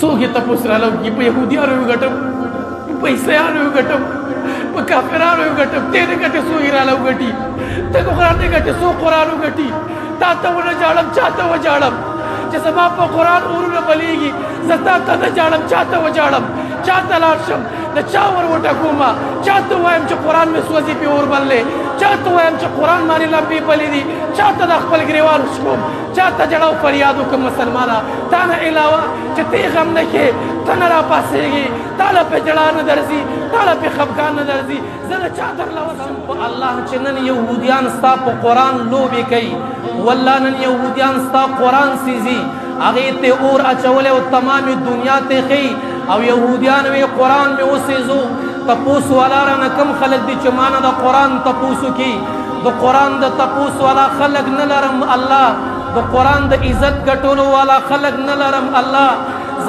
څوک یې تپوس راولي په یهودیانو یې وګټم په عیسیانو یې وګټم په کافرانو یې وګټم ته نه ګټې څوک یې راله وګټي ته قرآن نه ګټې څوک قرآن وګټي تا ته ونه جاړم چا ته وجاړم چې زما په قرآن اورونه بلیږي زه تا ته نه جاړم چا ته وجاړم چا ته لاړ شم د چا ور وټکومه چا ته وایم چې قرآن مې سوځي پې اور بللی چا ته وایم چې قرآن باندې لمبې بلې دي چا ته د خپل ګریوان وشکوم چا ته جړه او فریاد وکړم مسلمانه تا نه علاوه چې ته غم نه کې ته نه راپاڅېږي تا له پې جړه نه درځي تا له پې خفګان نه درځي زه د چا درله وسم په الله چې نن یهودیان ستا په قرآن لوبې کوي والله نن یهودیان ستا قرآن سیزي هغې ته اور اچولی او تمامې دنیا ته ښیي او یهودیان وی قرآن مې وسیزو تپوس والا رانه کم خلک دي چې مانه د قرآن تپوس وکړي د قرآن د تپوس والا خلک نه لرم الله د قرآن د عزت ګټلو والا خلک نه لرم الله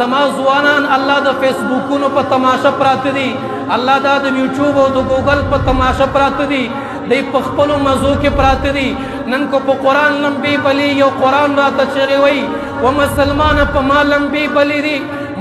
زما ځوانان الله د فیسبوکونو په تماشه پراته دي الله دا د یوټیوب او د ګوګل په تماشه پراته دي دی په خپلو مزو کې پراته دي نن کو په قرآن لمبې بلي یو قرآن راته چغې وایي و مسلمانه په ما لمبې بلي دي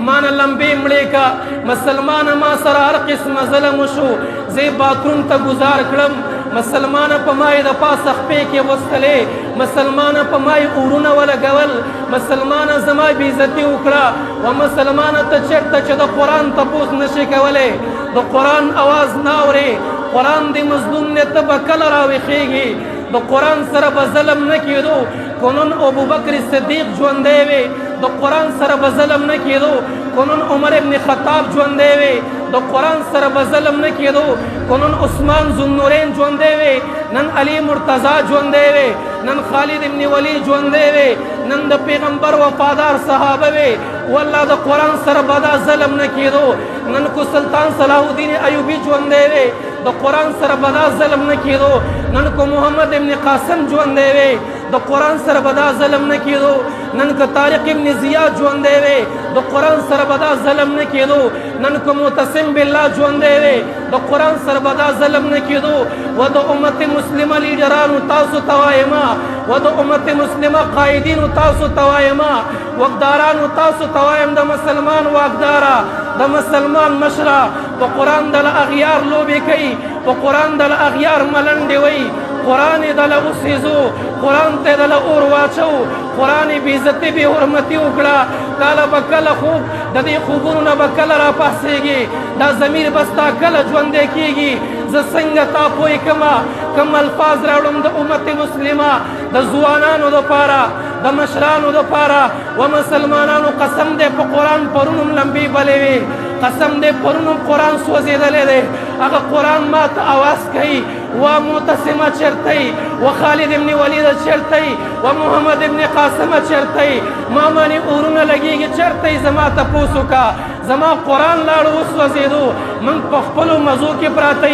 مانا لمبې مړې کا مسلمانه ما سره هر قسمه ظلم وشو زه باتروم ته ګزار کړم مسلمانه په ما یې د پاسه خپې کې وستلې مسلمانه په ما یې اورونه ولګول مسلمانه زما بېعزتي وکړه و مسلمانه ته چېرته چې د قرآن تپوس نشي کولی د قرآن اواز نه اورې قرآن د مظلوم نه ته به کله راویښېږي د قرآن سره به ظلم نه کېدو که نن ابوبکر صدیق ژوندی وي د قرآن سره به ظلم نه کېدو که نن عمر ابن خطاب ژوندی وي د قرآن سره به ظلم نه کېدو که نن عثمان ذوالنورین ژوندی وي نن علي مرتضی ژوندی وي نن خالد ابن ولید ژوندی وي نن د پیغمبر وفادار صحابه وي والله د قرآن سره به دا ظلم نه کېدو نن کو سلطان صلاح الدین ایوبي ژوندی وي د قرآن سره به دا ظلم نه کېدو نن کو محمد ابن قاسم ژوندی وي د قرآن سره به دا ظلم نه کېدو نن که طارق ابن زیاد ژوندی وي د قرآن سره به دا ظلم نه کېدو نن که معتصم بالله ژوندی وي د قرآن سره به دا ظلم نه کېدو و د امت مسلمه لیډرانو تاسو ته وایمه و د امت مسلمه قایدینو تاسو ته وایمه واکدارانو تاسو ته وایم د مسلمان واکداره د مسلمان مشره په قرآن دله اغیار لوبې کوي په قرآن دله اغیار ملنډې وایي قرآن یې دله وسیزو قرآن ته یې دله اور واچو قرآن یې بېعزتي بې حرمتي وکړه کله به کله خوب د دې خوبونو نه به کله راپاڅېږي دا ضمیر به ستا کله ژوندی کېږي زه څنګه تا پوه کړمه کوم الفاظ راوړم د امت مسلمه د ځوانانو دپاره د مشرانو دپاره و مسلمانانو قسم دی په قرآن پرون هم لمبې بلې وې قسم دی پرون هم قرآن سوځېدلی دی هغه قرآن ما ته اواز کوي و معتصمه چېرته و خالد ابن ولید چېرته و محمد ابن قاسمه چېرته ما باندې اورونه لګېږي چېرته زما تپوس وکړه زما قرآن لاړو وسوځېدو موږ په خپلو مزو کې پراته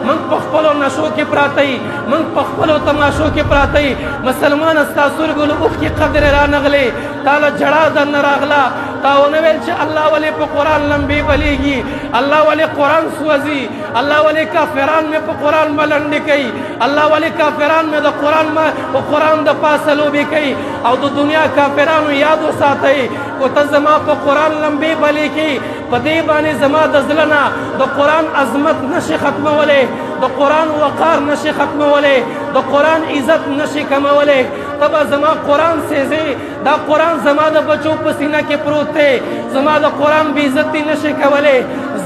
موږ په خپلو نشو کې پراته موږ په خپلو تماشو کې پراته مسلمانه ستا سترګو له اوښکې قدرې رانغلې تا له جړا درنه راغله تا ونه ویل چې الله ولې په قرآن لمبې بلیږي الله ولې قرآن سوځي الله ولې کافران مې په قرآن ملنډې کوي الله ولې کافران مې د قرآن د پاسه لوبې کوي او د دنیا کافرانو یاد وساتئ کو ته زما په قرآن لمبې بلې کړي په دې باندې زما د زړه نه د قرآن عظمت نشي ختمولی د قرآن وقار نشي ختمولی د قرآن عزت نشي کمولی ته به زما قرآن سیزې دا قرآن زما د بچو په سینه کې پروت دی زما د قرآن بېعزتي نشي کولی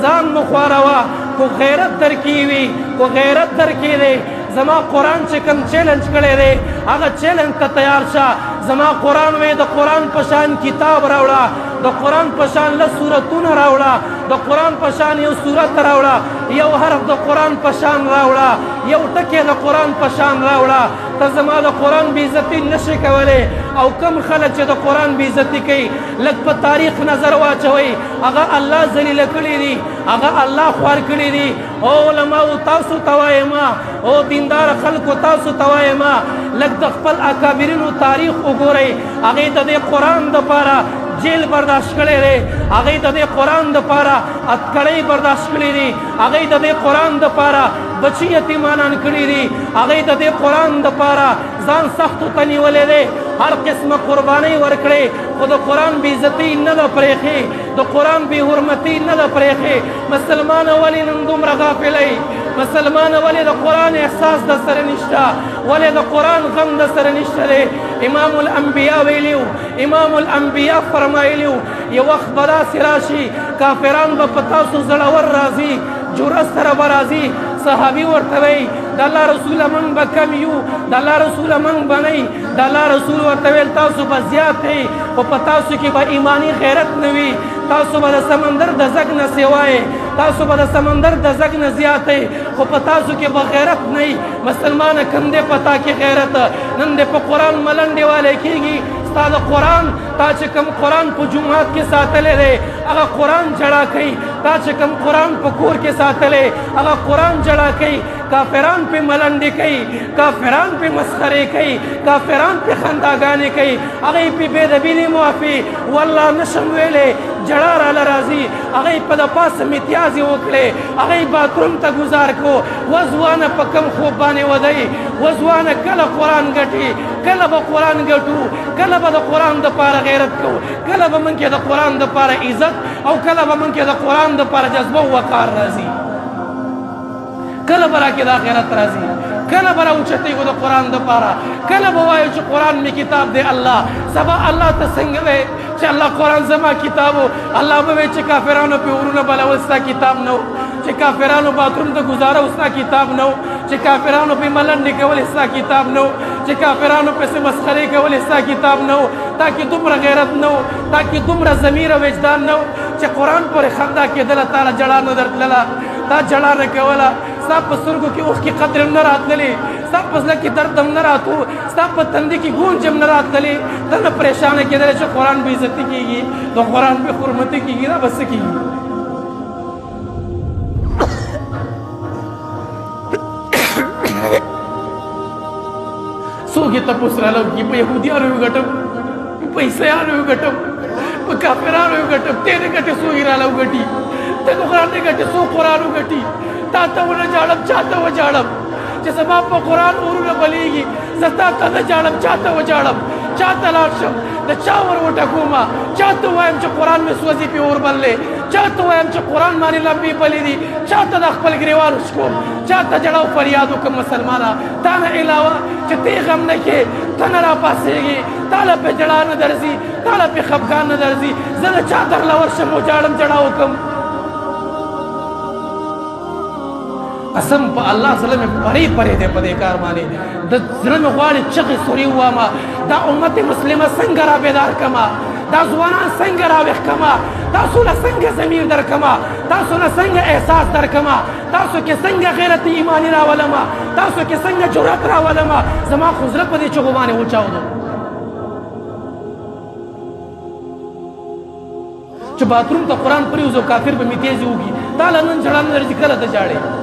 ځان مه خواروه کو غیرت درکې وي کو غیرت درکې دی زما قرآن چې کوم چیلنج کړی دی هغه چیلنج ته تیار شه زما قرآن وی د قرآن په شان کتاب راوړه د قرآن په شان لس سورتونه راوړه د قرآن په شان یو سورت راوړه یو حرف د قرآن په شان راوړه یو ټکی د قرآن په شان راوړه ته زما د قرآن بېعزتي نشي کولی او کم خلک چې د قرآن بېعزتي کوي لږ په تاریخ نظر واچوئ هغه الله ذلیله کړي دي هغه الله خوار کړي دي او علماو تاسو ته وایمه او دیندار خلکو تاسو ته وایمه لږ د خپل اکابرینو تاریخ وګورئ هغې د دې قرآن دپاره جیل برداشت کړی دی هغې د دې قرآن دپاره اتکړۍ برداشت کړي دي هغې د دې قرآن دپاره بچي یتیمانان کړي دي هغې د دې قرآن دپاره ځان سختو ته نیولی دی هر قسم قربانی ورکړي خو د قرآن بې عزتي نه ده پرېښې د قرآن بې حرمتي نه ده پرېښې مسلمان ولې نن دومره غافلی مسلمان ولې د قرآن احساس د سره نشته ولې د قرآن غم د سره نشته دی امام الانبیا ویلیو امام الانبیا فرمایلیو یو وخت به داسې راشي کافران به په تاسو زړور راځي جرأت سره به راځي صحابي ورته وایي د الله رسوله موږ به کم یو د الله رسوله موږ به نه یي د الله رسول ورته ویل تاسو به زیات یئ خو په تاسو کې به ایماني غیرت نه وي تاسو به د سمندر د زګ نه سوای تاسو به د سمندر د زګ نه زیات یئ خو په تاسو کې به غیرت نه وي مسلمانه کم دی په تا کې غیرت نن دې په قرآن ملنډې والی کېږي ستا د قرآن تا چې کوم قرآن په جومات کې ساتلی دی هغه قرآن جړا کوي تا چې کوم قرآن په کور کې ساتلی هغه قرآن جړا کوي کافران پې ملنډې کوي کافران پې مسخرې کوي کافران پې خنداګانې کوي هغوی پې بېدبي نه معافي والله نشم ویلی جړا راله راځي هغوی په د پاسه متیازې وکړې هغوی باتروم ته ګزار کو وځوانه په کم خوب باندې ودی وځوانه کله قرآن ګټي کله به قرآن ګټو کله به د قرآن دپاره غیرت کوو کله به موږ کې د قرآن دپاره عزت او کله به موږ کې د قرآن دپاره جذبه او وقار راځي کله به راکې دا غیرت راځي کله به راوچتېږو د قرآن دپاره کله به وایو چې قرآن مې کتاب دی الله سبا الله ته څنګه دی چې الله قرآن زما کتاب و الله به وایي چې کافرانو پې ورونه بلول ستا کتاب نه و چې کافرانو باتروم ته ګزاره و ستا کتاب نه و چې کافرانو پې ملنډې کولې ستا کتاب نه و چې کافرانو پسې مسخرې کولې ستا کتاب نه و تا کې دومره غیرت نه و تا کې دومره ضمیر او وجدان نه و چې قرآن پورې خندا کېدله تا له جړا نه درتلله تا جړا نه کوله ستا په سترګو کې اوښکې قطرې هم نه راتللې ستا په زړه کې درد هم نه راتلو ستا په تندي کې ګونج هم نه راتللې ته نه پریشانه کېدلې چې قرآن بې عزتي کېږي د قرآن بې حرمتي کېږي دا به څه کېږي څوک یې تپوس راله وکړي په یهودیانو یې وګټم په عیسیانو یې وګټم په کافرانو یې وګټم ته نه ګټې څوک یې راله وګټي ته قرآن نه ګټې څوک قرآن وګټي تا ته ونه جاړم چا ته وجاړم چې زما په قرآن اورونه بلیږي زه تا ته نه جاړم چا ته وجاړم چا ته لاړ شم د چا ور وټکومه چا ته وایم چې قرآن مې سوځي پې اور بللی چا ته وایم چې قرآن باندې لمبې بلې دي چا ته د خپل ګریوان وشکوم چا ته جړه او فریاد وکړم مسلمانه تا نه علاوه چې ته غم نه کې ته نه راپاڅېږې تا له پې جړا نه درځي تا له پې خفګان نه درځي زه د چا درله ورشم وجاړم جړا وکړم قسم په الله زړه مې پرې پرې دی په دې کار باندې د زړه مې غواړي چغې سوري ووامه دا امت مسلمه څنګه را بیدار کړمه دا ځوانان څنګه راویښ کړمه تاسو له څنګه ضمیر درکړمه تاسو له څنګه احساس درکړمه تاسو کې څنګه غیرت ایماني راولمه تاسو کې څنګه جرأت راولمه زما خو زړه په دې چغو باندې وچاودو چې باتروم ته قرآن پرېوځو کافر به مې تیزې وکړي تا له نن جړا نه درځي کله ته جاړې